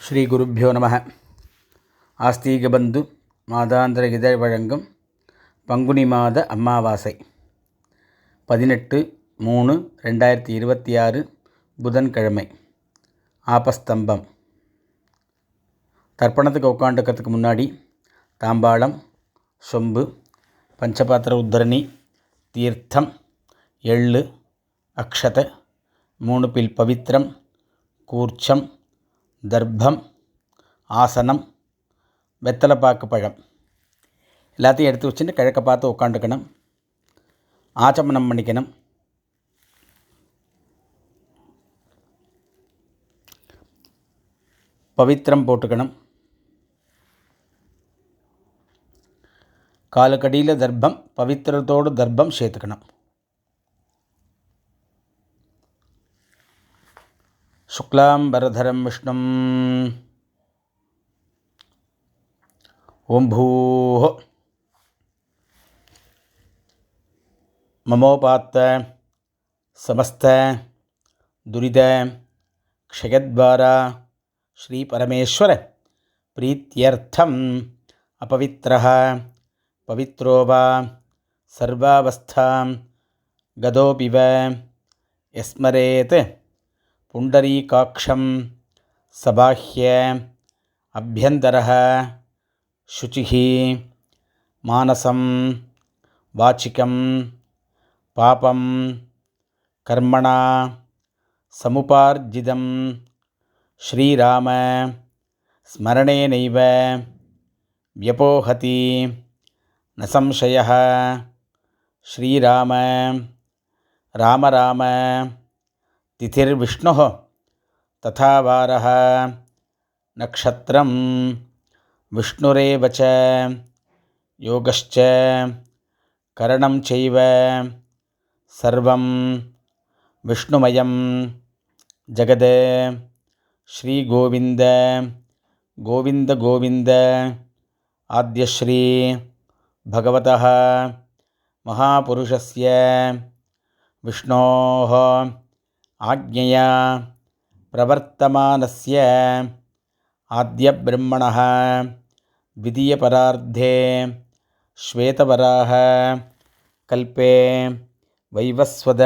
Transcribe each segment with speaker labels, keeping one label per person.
Speaker 1: ஸ்ரீ குருப்பியோ நம. ஆஸ்தீகபந்து மாதாந்திர இதழ் வழங்கும் பங்குனி மாத அமாவாசை 18/3/2026 புதன்கிழமை. ஆபஸ்தம்பம். தர்ப்பணத்துக்கு உட்காந்துக்கிறதுக்கு முன்னாடி தாம்பாளம், சொம்பு, பஞ்சபாத்திர உத்தரணி, தீர்த்தம், எள்ளு, அக்ஷதை, 3 பில் பவித்திரம், கூர்ச்சம், தர்ப்பம், ஆசனம், வெத்தலைப்பாக்கு பழம் எல்லாத்தையும் எடுத்து வச்சுட்டு கிழக்க பார்த்து உட்காந்துக்கணும். ஆச்சமனம் பண்ணிக்கணும். பவித்திரம் போட்டுக்கணும். காலுக்கடியில் தர்ப்பம், பவித்திரத்தோடு தர்ப்பம் சேர்த்துக்கணும். சுக்லாம்பரதரம் விஷ்ணும். ஓம் பூஹோ மமோபாத்த சமஸ்த துரித க்ஷயத்வாரா ஸ்ரீ பரமேஸ்வர பிரீத்யர்த்தம் அபவித்ரஹ பவித்ரோ வா சர்வாவஸ்தாம் கதோபிவ யஸ்மரேத் புண்டரீகாக்ஷம் சபாஹ்ய அப்யந்தரஹ சுச்சிஹி மானசம் வாச்சிகம் பாபம் கர்மணா சமுபார்ஜிதம் ஸ்ரீராம ஸ்மரணேனைவ வ்யபோஹதி ந சம்சயः. ஸ்ரீராம ராம ராம திதிர்விஷ்ணுः ததா வாரः நக்ஷத்ரம் விஷ்ணுரேவ ச யோகஸ்ச கரணம் சைவ சர்வம் விஷ்ணுமயம் ஜகத். ஸ்ரீ கோவிந்த கோவிந்த கோவிந்த ஆத்யஸ்ரீ பகவதः மகாபுருஷஸ்ய விஷ்ணோः ஆக்ஞயா பிரவர்த்தமானஸ்ய ஆத்யப்ரம்மணः द्वितीयपरार्धे श्वेतवराह कल्पे वैवस्वत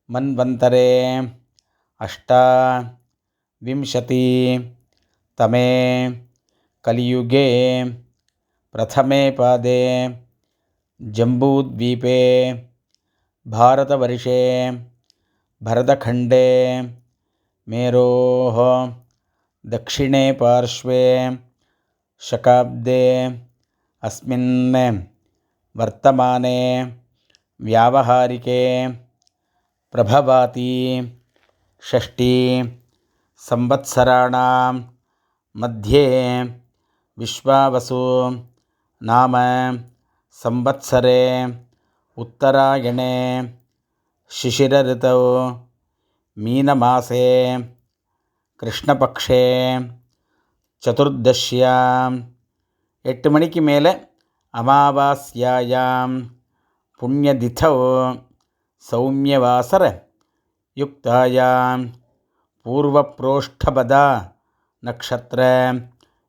Speaker 1: मन्वन्तरे अष्टाविंशति तमे कलियुगे प्रथमे पादे जम्बूद्वीपे भारतवर्षे भरतखण्डे मेरोः दक्षिणे पार्श्वे शकाब्दे अस्मिन् वर्तमाने व्यावहारिके प्रभवाति षष्ठी संवत्सराणां मध्ये विश्वावसु नाम संवत्सरे उत्तरायणे शिशिरऋतौ मीनमासे कृष्णपक्षे சதுர்தஷ்யாம் 8 மணிக்கு மேலே அமாவாஸ்யாயாம் புண்ணியதிதோ சௌமியவாசர யுக்தாயாம் பூர்வப்ரோஷ்டபதா நக்ஷத்ர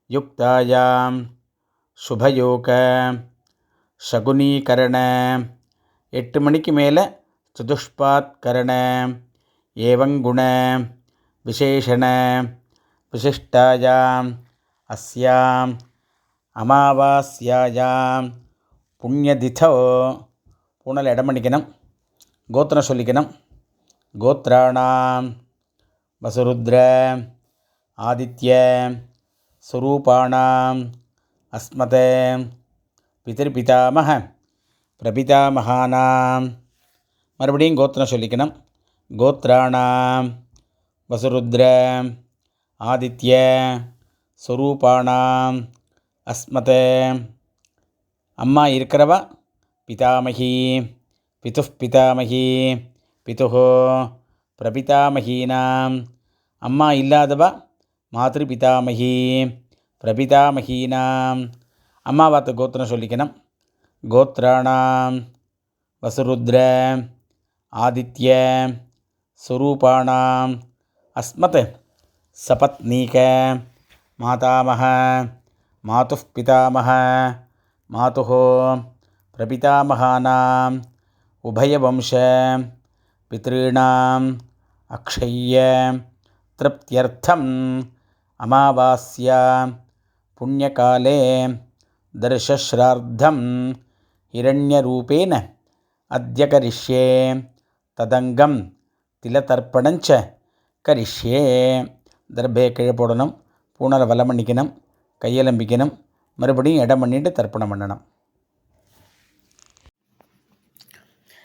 Speaker 1: யுக்தாயாம் சுபயோக சகுனீகரண 8 மணிக்கு மேலே சதுஷ்பாத்கரண ஏவங்குண விசேஷண விசிஷ்டாயாம் அஸ்யாம் அமாவாஸ்யாயாம் புண்ணியதிதோ பூனல் இடம் பண்ணிக்கணும். கோத்திரம் சொல்லிக்கணும். கோத்ராணாம் வசுருத்ர ஆதித்ய ஸ்வரூபாணாம் அஸ்மத் பிதர்பிதாமக பிரபிதாமகானாம். மறுபடியும் கோத்திரம் சொல்லிக்கணும். கோத்ராணாம் வசுருத்ர ஆதித்ய ஸ்வரூபாணாம் அஸ்மத். அம்மா இருக்கிறவா பிதாமகி பிதுः பிதாமகி பிதுः பிரபிதாமகீனாம். அம்மா இல்லாதவா மாத்ரு பிதாமகி பிரபிதாமகீனாம். அம்மாவாத்த கோத்திரம் சொல்லிக்கணும். கோத்ராணாம் வசுருத்ர ஆதித்ய ஸ்வரூபாணாம் அஸ்மத் सपत्नीक मातामह मातुः पितामह मातुः प्रपितामहानाम् उभयवंश पितॄणाम् अक्षय्य तृप्त्यर्थम् अमावास्या पुण्यकाले दर्शश्राद्धं हिरण्यरूपेण अद्य करिष्ये तदंगम तिलतर्पणञ्च करिष्ये. தர்பையை கீழே போடணும், பூனலை வலம் பண்ணிக்கணும், கையெலம்பிக்கணும், மறுபடியும் இடம் பண்ணிட்டு தர்ப்பணம் பண்ணணும்.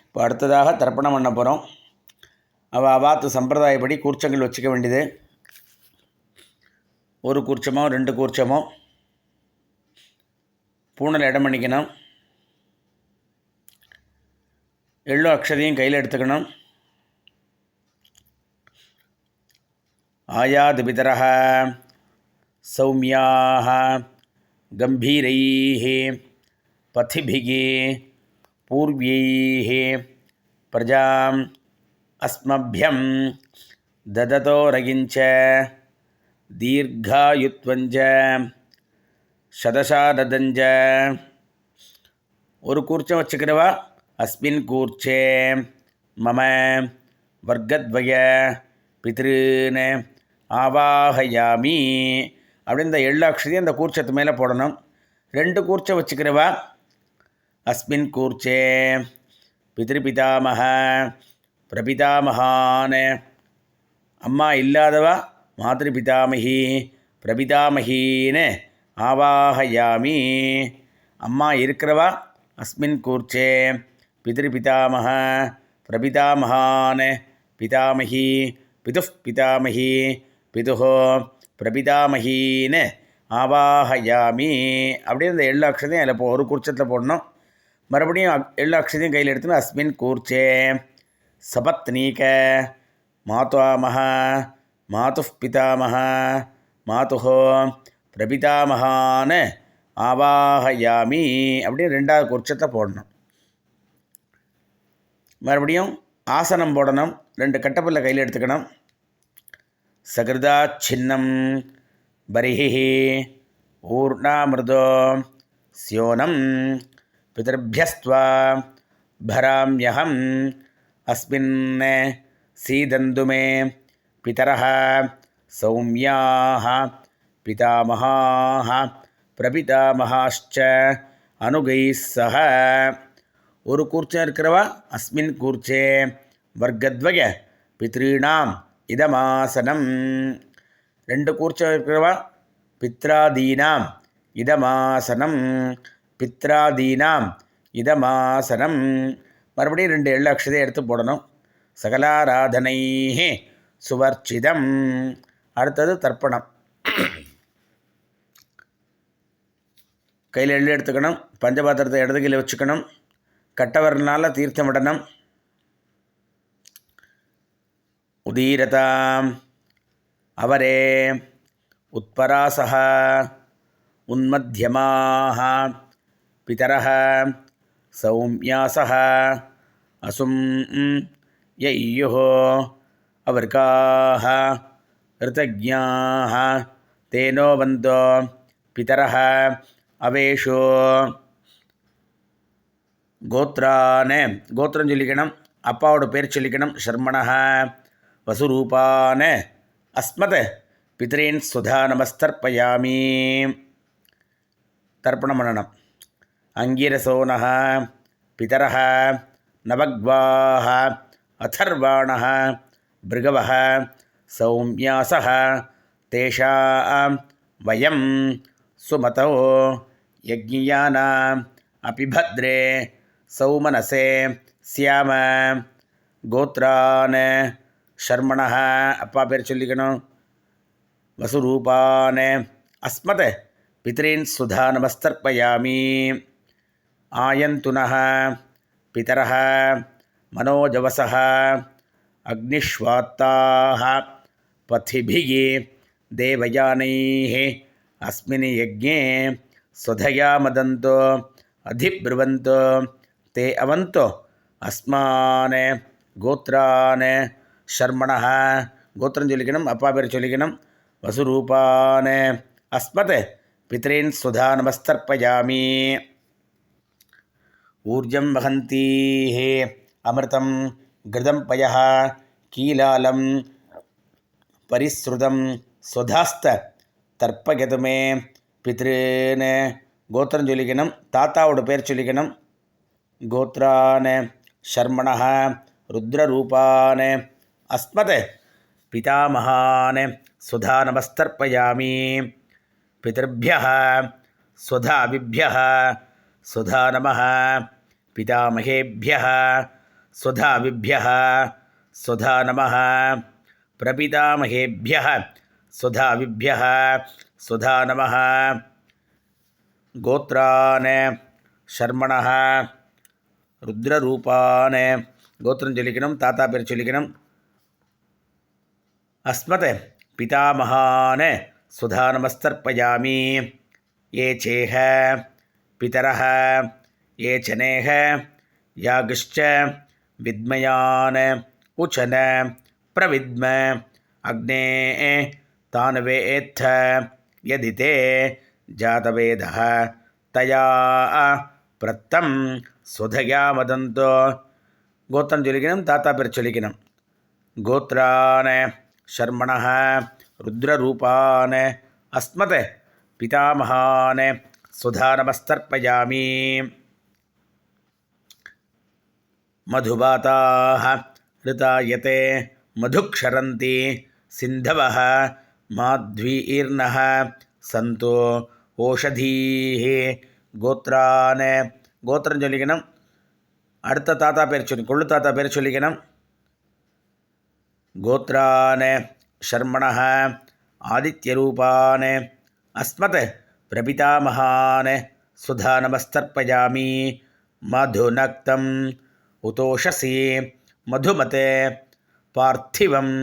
Speaker 1: இப்போ அடுத்ததாக தர்ப்பணம் பண்ண போகிறோம். அவாத்து சம்பிரதாயப்படி கூர்ச்சங்கள் வச்சுக்க வேண்டியது. ஒரு கூர்ச்சமோ 2 கூர்ச்சமோ பூனலை இடம் பண்ணிக்கணும். எள்ளு அக்ஷதையும் கையில் எடுத்துக்கணும். ஆயாது பிதரஹ சௌமியாஹ கம்பீரைஹ பதிபிகி பூர்வைஹ பிரஜாம் அஸ்மப்யம் தததோ ரகிஞ்ச தீர்காயுத்வஞ்ச சதசாததஞ்ச. ஒரு கூர்ச்சம் வச்சுக்கிறவா அஸ்மின் கூர்ச்சே மம வர்க்கத்வய பித்ருன்னு ஆவாஹயாமி அப்படின்னு இந்த எள்ளாட்சதையும் அந்த கூர்ச்சத்து மேலே போடணும். 2 கூர்ச்சம் வச்சுக்கிறவா அஸ்மின் கூர்ச்சே பித்ருபிதாமக பிரபிதாமகான்னு, அம்மா இல்லாதவா மாத்ருபிதாமகி பிரபிதாமகின்னு ஆவாஹயாமி. அம்மா இருக்கிறவா அஸ்மின் கூர்ச்சே பித்ருபிதாமக பிரபிதாமகான் பிதாமகி பிதுஃப் பிதாமகி பிதுஹோ பிரபிதாமகின்னு ஆவாஹயாமி. அப்படியே இந்த எள்ளு அக்ஷதையும் அதில் ஒரு கூர்ச்சத்தில் போடணும். மறுபடியும் எள்ளு அக்ஷதையும் கையில் எடுத்துன்னு அஸ்மின் கூர்ச்சே சபத்னீக மாதாமஹ மாதுஃப் பிதாமஹ மாதுஹோ பிரபிதாமகான்னு ஆவாஹயாமி. அப்படியே 2வது கூர்ச்சத்தை போடணும். மறுபடியும் ஆசனம் போடணும். 2 கட்டப்பல்ல கையில் எடுத்துக்கணும். சகிருதா சின்னம் பரிஹி ஊர்ணாமிருதோ ஸ்யோனம் பிதர்பியஸ்த்வா பராம்யஹம் அஸ்மின் சீதந்து மே பிதரஹ சௌமியாஹ பிதாமஹாஹ பிரபிதாமஹாश्च அனுகைஸ் சஹ. ஒரு கூர்ச்சம் இருக்கிறவா அஸ்மின் கூர்ச்சே வர்க்கத்வய பித்ருணாம் இதமாசனம். 2 கூர்ச்சம் இருக்கிறவா பித்ராதீனாம் இதமாசனம் பித்ராதீனாம் இதமாசனம். மறுபடியும் 2 எள்ளு அக்ஷதை எடுத்து போடணும். சகலாராதனை சுவர்ச்சிதம். அடுத்தது தர்ப்பணம். கையில் எள்ளு எடுத்துக்கணும். பஞ்சபாத்திரத்தை இடது கையில் வச்சுக்கணும். கட்டவரனால் தீர்த்தம் விடணும். உதீரதாம் அவரே உத்பராசஹ உன்மத்யமாஹ பிதரஹ சௌமியாசஹ அசும் யய்யுஹ அவர்காஹ ரிதஜ்ஞாஹ தேனோ வந்தோ பிதரஹ அவேஷோ. கோத்ரானே கோத்திரம் சொல்லிக்கணும். அப்பாவோட பேர் சொல்லிக்கணும். ஷர்மணஹ வசுரூபான அஸ்மத் பித்ரீன் சுதா நமஸ்தர்ப்பயாமி. தர்ப்பணம் பண்ணணும். அங்கீரசோனஹ பிதரஹ நவக்வாஹ அதர்வாணஹ பிருகவஹ சௌமியாசஹ தேஷாம் வயம் சுமதோ யஜ்ஞியானாம் அபிபத்ரே சௌமனசே ஸ்யாம. கோத்ரான் ஷர்மணஹ அப்பா பேர் சொல்லிக்கணும். வசுரூபான் அஸ்மத் பித்ரீன் சுதா நமஸ்தர்ப்பயாமி. ஆயந்துனஹ பிதரஹ மனோஜவசஹ அக்னிஷ்வாத்தாஹ பதிபிகி தேவயானைः அஸ்மின் யஜ்ஞே சுதயா மதந்தோ அதிப்ருவந்தோ தே அவந்தோ அஸ்மான் கோத்ரான் ஷர்மணஹ கோத்திரம் சொல்லிக்கணும். அப்பா பேர் சொல்லிக்கணும். वसुरूपान् अस्मत् पितॄन् सुधा नमस्तर्पयामि ऊर्जं वहन्तीः अमृतं घृतं पयः कीलालं परिसृतं सुधास्त தர்ப்பகது மே பித்ருன்னு கோத்திரம் சொல்லிக்கணும். தாத்தாவோட பேர் சொல்லிக்கணும். கோத்ரான் ஷர்மணः ருத்ரரூபான் அஸ்மத் பிதாமகான் சுதா நமஸ்தர்ப்பயாமி பிதர்பியः சுதாபிப்யः சுதா நமः பிதாமகேபியः சுதாபிப்யः சுதா நமः பிரபிதாமகேபியः சுதாவிப்யः சுதா நமः கோத்ரான் ஷர்மணः ருத்ரரூபான் கோத்திரம் சொல்லிக்கணும். தாத்தா பேர் சொல்லிக்கணும். அஸ்மத் பிதாமகான் சுதா நமஸ்தர்ப்பயாமி ஏ சேஹ பிதரः ஏ சனேஹ யாகிஷ்ச வித்மயான் உச்சன பிரவித்ம அக்னே தானவேத்த யதிதே ஜாதவேதः தயா பிரத்தம் சுதயா வதந்தோ கோத்திரம் சொல்லிக்கணும். தாத்தா பேர் சொல்லிக்கணும். கோத்ரான் ஷர்மணः ருத்ரரூபான் அஸ்மத் பிதாமகான் சுதா நமஸ்தர்ப்பயாமி மதுபாதாः ऋतायते मधुक्षरन्ति सिन्धवः माध्वीर्नः सन्तो ஓஷதீः கோத்ரான் கோத்திரம் சொல்லிக்கணும். அடுத்த தாத்தா பேர் சொல்லி கொள்ளு தாத்தா பேர் சொல்லிக்கணும். கோத்ரான் ஷர்மணः ஆதித்யரூபான் அஸ்மத் பிரபிதாமகான் சுதா நமஸ்தர்ப்பயாமி மதுநக்தம் உதோஷசி மதுமதே பார்த்திவம்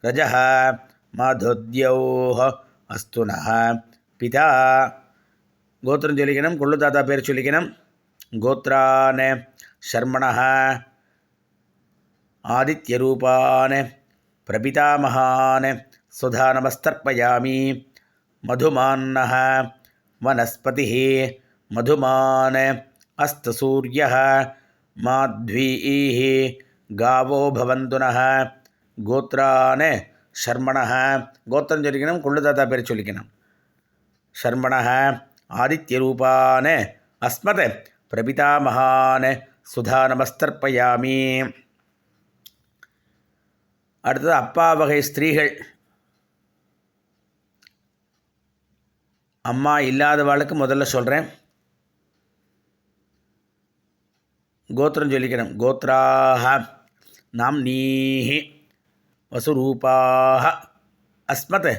Speaker 1: ரஜः மாதுத்யோः அஸ்துனः பிதா கோத்திரம் சொல்லிக்கணும். கொள்ளு தாத்தா பேர் சொல்லிக்கணும். கோத்ரான் ஷர்மணः ஆதித்யரூபான் பிரபிதாமகான் சுதா நமஸ்தர்ப்பயாமி மதுமான்னः வனஸ்பதிः மதுமான் அஸ்த சூர்யः மாத்வீः गावो भवन्तु नः गोत्रान् शर्मणः गोत्रं चोलिकनं कुल्लुदाता पेर चोलिकनं शर्मणः आदित्यरूपान् अस्मत् प्रपितामहान् सुधा नमस्तर्पयामि அடுத்தது அப்பா வகை ஸ்திரீகள். அம்மா இல்லாதவாளுக்கு முதல்ல சொல்கிறேன். கோத்திரம் சொல்லிக்கணும். கோத்ராஹ நாம்னீஹி வசுரூபாஹ அஸ்மத்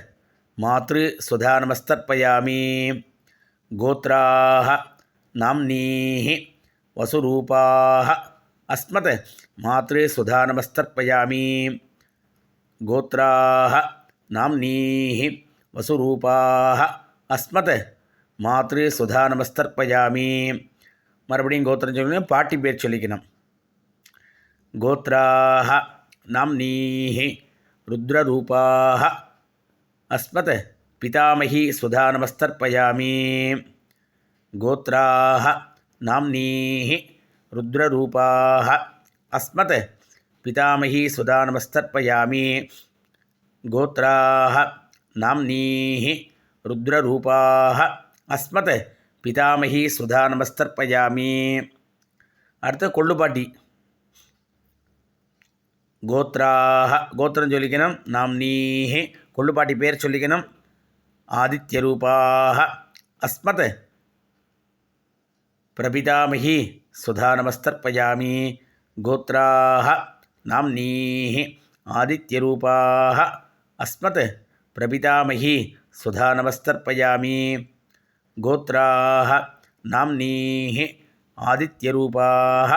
Speaker 1: மாத்ரு சுதா நமஸ்தர்ப்பயாமி கோத்ராஹ நாம்னீஹி வசுரூபாஹ அஸ்மத் மாத்ரு சுதா நமஸ்தர்ப்பயாமி கோத்ராஹ நாம்னீஹி வசுரூபாஹ அஸ்மத் மாத்ரு சுதா நமஸ்தர்ப்பயாமி. மறுபடியும் கோத்திரம் சொல்லணும். பாட்டி பேர் சொல்லிக்கணும். கோத்ராஹ நாம்னீஹி ருத்ரரூபாஹ அஸ்மத் பிதாமகி சுதா நமஸ்தர்ப்பயாமி கோத்ராஹ நாம்னீஹி ருத்ரரூபாஹ அஸ்மத் பிதாமகி சுதா நமஸ்தர்ப்பயாமி கோத்ராஹ நாம்னீஹி ருத்ரரூபாஹ அஸ்மத் பிதாமகி சுதா நமஸ்தர்ப்பயாமி. அடுத்து கொள்ளுப்பாட்டி. கோத்ராஹ கோத்திரம் சொல்லிக்கணும். நாம்னீஹி கொள்ளுப்பாட்டி பேர் சொல்லிக்கணும். ஆதித்யரூபாஹ அஸ்மத் பிரபிதாமகி சுதா நமஸ்தர்ப்பயாமி கோத்ராஹ நாம்னீஹி ஆதித்யரூபாஹ அஸ்மத் பிரபிதாமகி சுதா நமஸ்தர்ப்பயாமி கோத்ராஹ நாம்னீஹி ஆதித்யரூபாஹ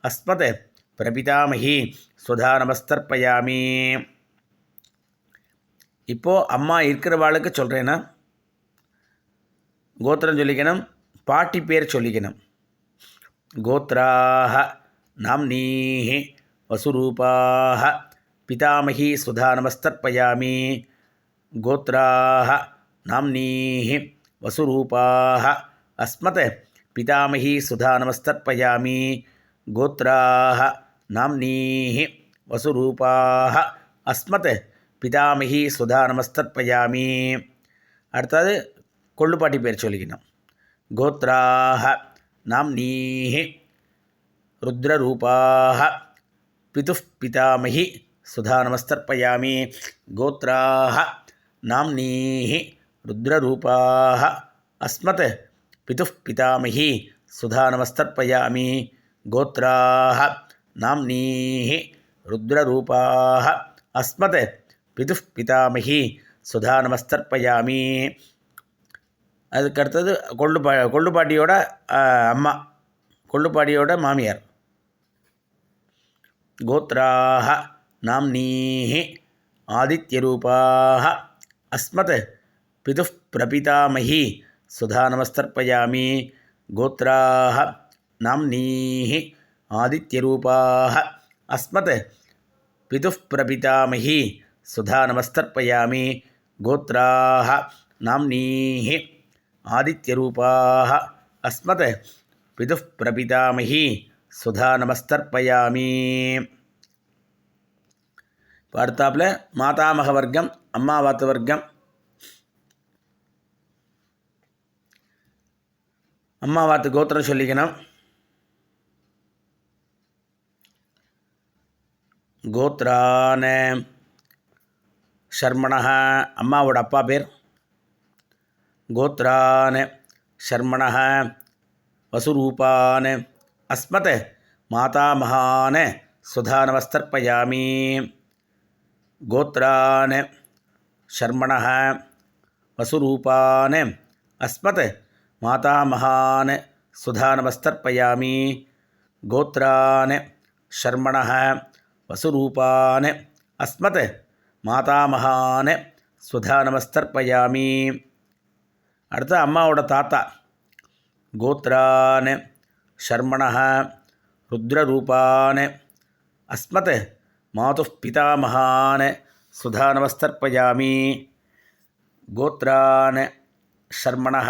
Speaker 1: அஸ்மத் பிரபிதாமகி சுதா நமஸ்தர்ப்பயாமி. இப்போது அம்மா இருக்கிறவாளுக்கு சொல்கிறேன்னா கோத்திரம் சொல்லிக்கணும். பாட்டி பேர் சொல்லிக்கணும். கோத்ராஹ நாம்னீஹி வசுரூபாஹ பிதாமகி சுதா நமஸ்தர்ப்பயாமி கோத்ராः நாம்னீः வசுரூபாः அஸ்மத் பிதாமகி சுதா நமஸ்தர்ப்பயாமி கோத்ராः நாம்னீः வசுரூபாः அஸ்மத் பிதாமகி சுதா நமஸ்தர்ப்பயாமி. அடுத்தது கொள்ளுப்பாட்டி பேர் சொல்லிக்கணும். கோத்ராः நாம்னீः ருத்ரரூபாः பிதுः பிதாமகி சுதா நமஸ்தர்ப்பயாமி கோத்ராः நாம்னீः ருத்ரரூபாः அஸ்மத் பிதுः பிதாமகி சுதா நமஸ்தர்ப்பயாமி கோத்ராः நாம்னீः ருத்ரரூபாः அஸ்மத் பிதுः பிதாமகி சுதா நமஸ்தர்ப்பயாமி. அதுக்கடுத்தது கொள்ளுப்பாட்டியோட அம்மா, கொள்ளுப்பாட்டியோட மாமியார். கோத்ராः நாம்னீः ஆதித்யரூபாः அஸ்மத் பிதுः பிரபிதாமகி சுதா நமஸ்தர்ப்பயாமி கோத்ராः நாம்னீः ஆதித்யரூபாः அஸ்மத் பிதுः பிரபிதாமகி சுதா நமஸ்தர்ப்பயாமி கோத்ராः நாம்னீः ஆதித்யரூபாः அஸ்மத் பிதுः பிரபிதாமகி சுதா நமஸ்தர்ப்பயாமி. அடுத்தாப்பில் மாதாமக வர்க்கம், அம்மாவாத்து வர்க்கம். அம்மாவாத்து கோத்திரம் சொல்லிக்கணும். கோத்ரான ஷர்மணः அம்மாவோட அப்பா பேர். கோத்ரான் ஷர்மணः வசுரூபான் அஸ்மத் மாதாமகான் சுதா நமஸ்தர்ப்பயாமி கோத்ரான் ஷர்மணः வசுரூபான் அஸ்மத் மாதாமகான் சுதா நமஸ்தர்ப்பயாமி கோத்ரான் ஷர்மணः வசுரூபான் அஸ்மத் மாதாமகான் சுதா நமஸ்தர்ப்பயாமி. அடுத்து அம்மாவோட தாத்தா. கோத்ரான் ஷர்மணः ருத்ரரூபான் அஸ்மத் மாதுः பிதாமகான் சுதா நமஸ்தர்ப்பயாமி கோத்ரான் ஷர்மணः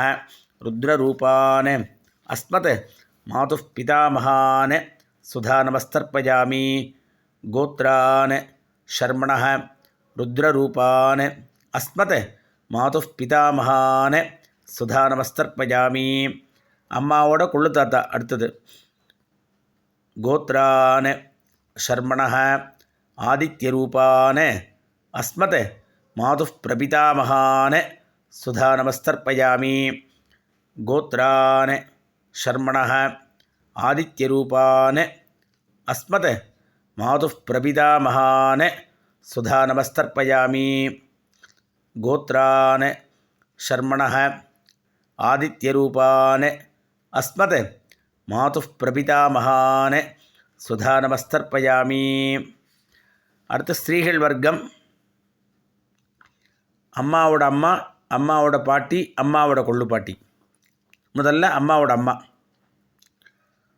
Speaker 1: ருத்ரரூபான் அஸ்மத் மாதுः பிதாமகான் சுதா நமஸ்தர்ப்பயாமி கோத்ரான் ஷர்மணः ருத்ரரூபான் அஸ்மத் மாதுः பிதாமகான் சுதா நமஸ்தர்ப்பயாமி. அம்மாவோட கொள்ளு தாத்தா. அடுத்தது கோத்ரான் ஷர்மணः ஆதித்யரூபான் அஸ்மத் மாதுः பிரபிதாமகான் சுதா நமஸ்தர்ப்பயாமி கோத்ரான் ஷர்மணः ஆதித்யரூபான் அஸ்மத் மாதுः பிரபிதாமகான் சுதா நமஸ்தர்ப்பயாமி கோத்ரான் ஷர்மணः ஆதித்யரூபான் அஸ்மத் மாதுः பிரபிதாமகான் சுதா நமஸ்தர்ப்பயாமி. அடுத்து ஸ்திரீகள் வர்க்கம். அம்மாவோட அம்மா, அம்மாவோட பாட்டி, அம்மாவோட கொள்ளுப்பாட்டி. முதல்ல அம்மாவோட அம்மா.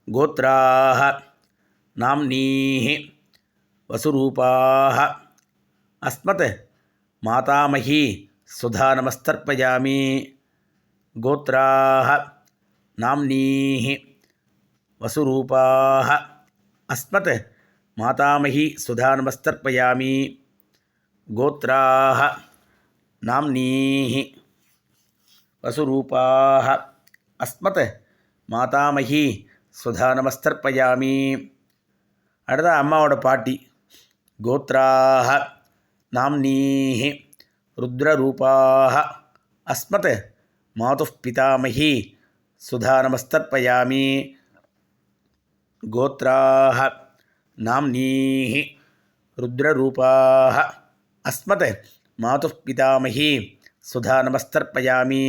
Speaker 1: கோத்ராः நாம்னீः வசுரூபாः அஸ்மத் மாதாமகி சுதா நமஸ்தர்ப்பயாமி கோத்ராः நாம்னீः வசுரூபாः அஸ்மத் மாதாமகி சுதா நமஸ்தர்ப்பயாமி கோத்ராः நாம்னீः வசுரூபாः அஸ்மத் மாதாமகி சுதா நமஸ்தர்ப்பயாமி. அடுத்த அம்மாவோட பாட்டி. கோத்ராः நாம்னீः ருத்ரரூபாः அஸ்மத் மாதுः பிதாமகி சுதா நமஸ்தர்ப்பயாமி கோத்ராः நாம்னீः ருத்ரரூபாः அஸ்மத் மாதுः பிதாமகி சுதா நமஸ்தர்ப்பயாமி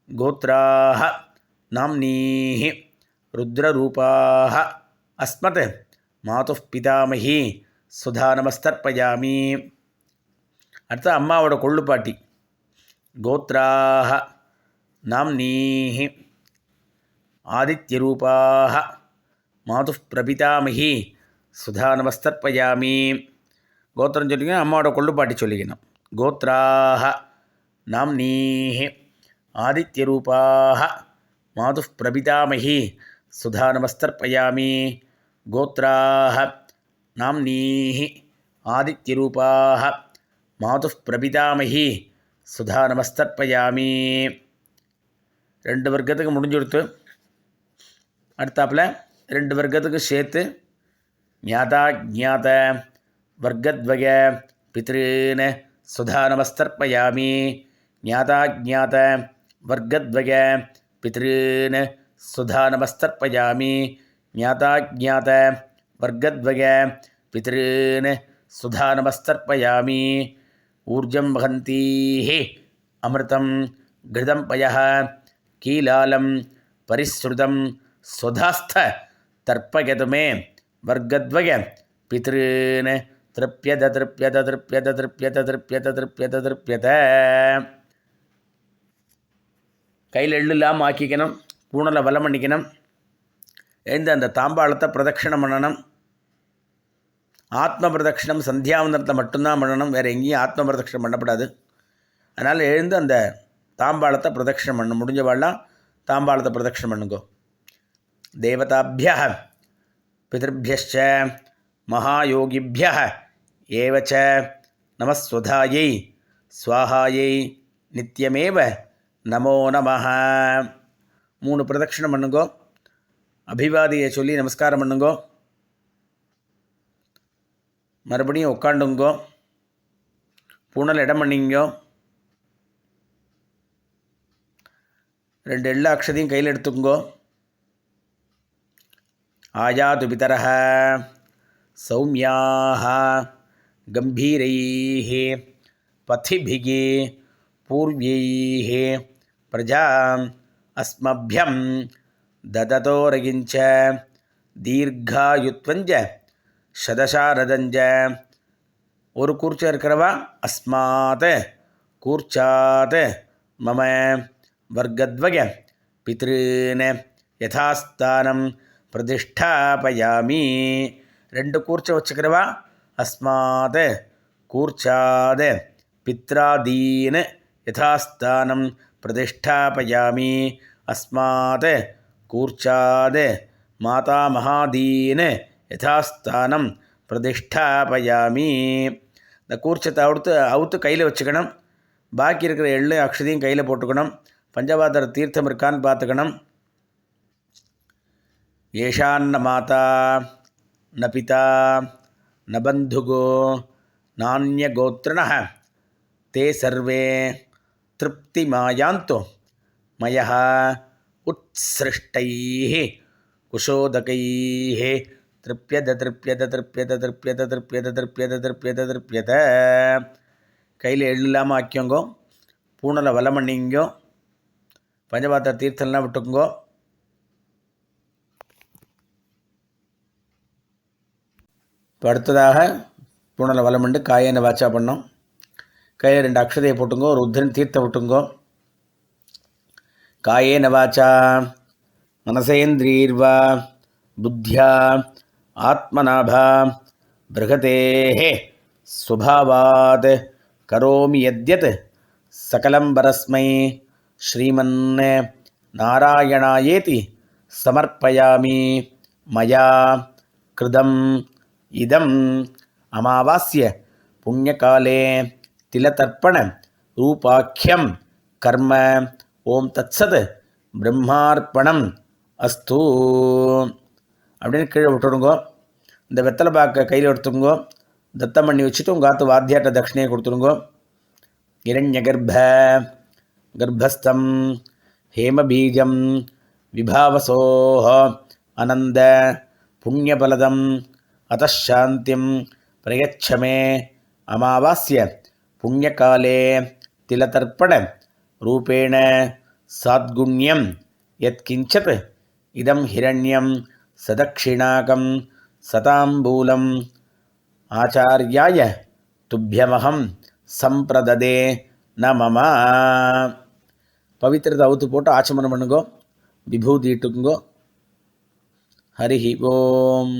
Speaker 1: கோத்ராः நாம்னீः ருத்ரரூபாः அஸ்மத் மாதுः பிதாமகி சுதா நமஸ்தர்ப்பயாமி. அடுத்து அம்மாவோட கொள்ளுப்பாட்டி. கோத்ராः நாம்னீः ஆதித்யரூபாः மாதுः பிரபிதாமகி சுதா நமஸ்தர்ப்பயாமி. கோத்திரம் சொல்லிக்கணும், அம்மாவோட கொள்ளுப்பாட்டி சொல்லிக்கணும். गोत्राः नाम्नीः आदित्यरूपाः मातुः प्रपितामही सुधा नमस्तर्पयामि गोत्राः नाम्नीः आदित्यरूपाः मातुः प्रपितामही सुधा नमस्तर्पयामि ரெண்டு வர்க்கத்துக்கு முடிஞ்சு கொடுத்து அடுத்தாப்பில் ரெண்டு வர்க்கத்துக்கு சேர்த்து ஞாதா ஜாத வர்க்கத்வய பித்ருன் சுதா நமஸ்தர்ப்பயாமி ஞாதா ஜாத வர்க்கத்வய பித்ருன் சுதா நமஸ்தர்ப்பயாமி ஞாதா ஜாத வர்க்கத்வய பித்ருன் சுதா நமஸ்தர்ப்பயாமி ஊர்ஜம் வஹந்தீः அமிர்தம் घृतं पयः कीलालं परिश्रुतं स्वधास्थ तर्पयतु मे वर्गद्वय पितॄन् तृप्यत तृप्यत तृप्यत तृप्यत तृप्यत तृप्यत तृप्यत கையில் எள்ளு இல்லாமல் ஆக்கிக்கணும். பூணலை வலம் பண்ணிக்கணும். எழுந்து அந்த தாம்பாளத்தை பிரதட்சிணம் பண்ணணும். ஆத்ம பிரதட்சிணம் சந்தியாவந்தனத்தில் மட்டும்தான் பண்ணணும். வேறு எங்கேயும் ஆத்ம பிரதட்சிணம் பண்ணப்படாது. அதனால் எழுந்து அந்த தாம்பாளத்தை பிரதட்சிணம் பண்ணணும். முடிஞ்சவாள்லாம் தாம்பாளத்தை பிரதட்சிணம் பண்ணுங்கோ. தேவதாபியः பிதர்பியश्च மகாயோகிபியः ஏவச்ச நமஸ்வதாயை ஸ்வாஹாயை நித்யமேவ நமோ நமः. 3 பிரதட்சிணம் பண்ணுங்கோ. அபிவாதியை சொல்லி நமஸ்காரம் பண்ணுங்கோ. மறுபடியும் உட்காண்டுங்கோ. பூணல் இடம் பண்ணிங்கோ. 2 எள்ளு அக்ஷதையும் கையில் எடுத்துங்கோ. ஆயாது பிதரஹ சௌமியாக கம்பீரைः பதிபிः பூர்வைः பிரஜாம் அஸ்மபியம் தததோரகிஞ்ச தீர்காயுத்வஞ்ச சதசாரதஞ்ச. ஒரு கூர்ச்சம் இருக்கிறவா அஸ்மாத் கூர்ச்சாத் மம वर्गद्वय पितॄन् यथास्थानं प्रतिष्ठापयामि. 2 கூர்ச்சம் வச்சுக்கிறவா அஸ்மாத் கூர்ச்சாத் பித்ராதீன் யதாஸ்தானம் பிரதிஷ்டாபயாமி. அஸ்மாத் கூர்ச்சாத் மாதாமகாதீன் யதாஸ்தானம் பிரதிஷ்டாபயாமி. இந்த கூர்ச்சத்தை அவுத்து கையில் வச்சுக்கணும். பாக்கி இருக்கிற எள்ளு அக்ஷதையும் கையில் போட்டுக்கணும். பஞ்சபாத்திர தீர்த்தம் இருக்கான்னு பார்த்துக்கணும். ஏஷான்ன மாதா ந பிதா ந பந்துகோ நானிய கோத்ரணः தே சர்வே திருப்திமாயாந்தோ மயः உத்ஸ்ருஷ்டைः குஷோதகைः திருப்யத திருப்யத திருப்யத திருப்யத திருப்யத திருப்யத திருப்யத திருப்யத. கையில் எள்ளு இல்லாமல் ஆக்கியோங்கோ. பூணலை வலம் பண்ணிங்கோ. பஞ்சபாத்திர தீர்த்தம்லாம் விட்டுக்குங்கோ. இப்போ அடுத்ததாக பூணலை வலம் பண்ணி காயனை வாச்சா பண்ணோம். கையில் 2 அக்ஷதையை போட்டுங்கோ. ஒரு உத்திரன் தீர்த்தம் விட்டுங்கோ. காயேன வாச்சா மனசேந்திரீர்வா புத்தியா ஆத்மநாபா பிருகதேः சுபாவாத் கரோமி யத்யத் சகலம் பரஸ்மை ஸ்ரீமன் நாராயணாயேதி சமர்ப்பயாமி. மயா கிருதம் இதம் அமாவாஸ்ய புண்ணியகாலே திலதர்ப்பண ரூபாக்கியம் கர்ம. ஓம் தத்சத் பிரம்மார்ப்பணம் அஸ்து அப்படின்னு கீழே விட்டுடுங்கோ. இந்த வெத்தலை பாக்க கையில் எடுத்துங்கோ. தத்தம் பண்ணி வச்சுட்டு உங்கள் ஆத்து வாத்தியாட்ட தட்சிணையை கொடுத்துருங்கோ. இரண்ய கர்ப்பஸ்தம் ஹேமபீஜம் விபாவசோஹ அனந்த புண்ணியபலதம் அதாந்தியம் பிரயச்சமே. அமாவாஸ்ய புண்ணியகாலே திலதர்ப்பண ரூபேண சாத்குண்யம் யத்கிஞ்சத் இதம் ஹிரண்யம் சதக்ஷிணாகம் சதாம்பூலம் ஆச்சார்யாய துப்பியமகம் சம்பிரததே ந மம. பவித்திரத்தை அவுத்து போட்டு ஆச்சமனம் பண்ணுங்கோ. விபூதி இட்டுக்குங்கோ. ஹரி ஓம்.